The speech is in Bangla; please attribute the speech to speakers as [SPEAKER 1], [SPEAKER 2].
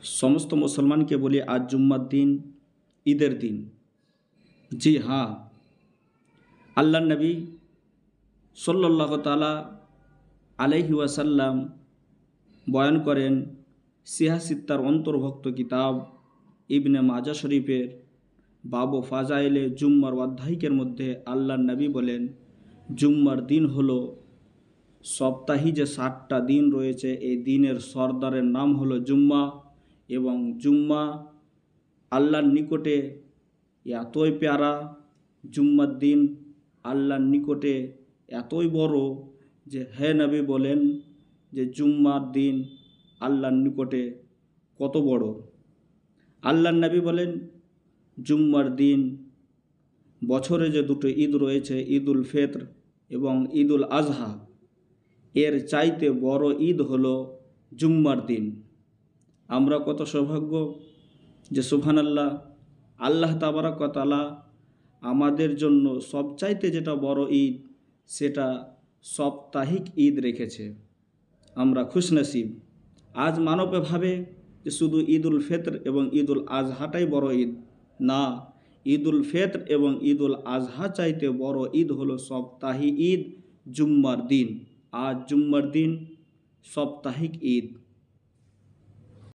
[SPEAKER 1] সমস্ত মুসলমানকে বলি আজ জুম্মার দিন, ঈদের দিন। জি হ্যাঁ, আল্লাহর নবী সাল্লাল্লাহু তাআলা আলাইহি ওয়াসাল্লাম বয়ান করেন সিহাহ সিত্তার অন্তর্ভুক্ত কিতাব ইবনে মাজা শরীফের বাবু ফাজাইলে জুম্মার অধ্যায়িকের মধ্যে আল্লাহর নবী বলেন, জুম্মার দিন হলো সপ্তাহে যে 60টা দিন রয়েছে এই দিনের সর্দারের নাম হলো জুম্মা, এবং জুম্মা আল্লাহর নিকটে এতই প্যারা, জুম্মার দিন আল্লাহর নিকটে এতই বড় যে হে নবী বলেন যে জুম্মার দিন আল্লাহর নিকটে কত বড়। আল্লাহর নবী বলেন জুম্মার দিন বছরে যে দুটো ঈদ রয়েছে, ঈদুল ফিতর এবং ঈদুল আজহা, এর চাইতে বড় ঈদ হলো জুম্মার দিন। আমরা কত সৌভাগ্য যে সুবহানাল্লাহ, আল্লাহ তাবারক ওয়া তাআলা আমাদের জন্য সবচাইতে যেটা বড় ঈদ সেটা সাপ্তাহিক ঈদ রেখেছে। আমরা খুশনসিব। আজ মানবে ভাবে যে শুধু ঈদুল ফিতর এবং ঈদুল আজহাটাই বড় ঈদ। না, ঈদুল ফিতর এবং ঈদুল আজহা চাইতে বড় ঈদ হলো সাপ্তাহিক ঈদ জুম্মার দিন। আজ জুম্মার দিন সাপ্তাহিক ঈদ।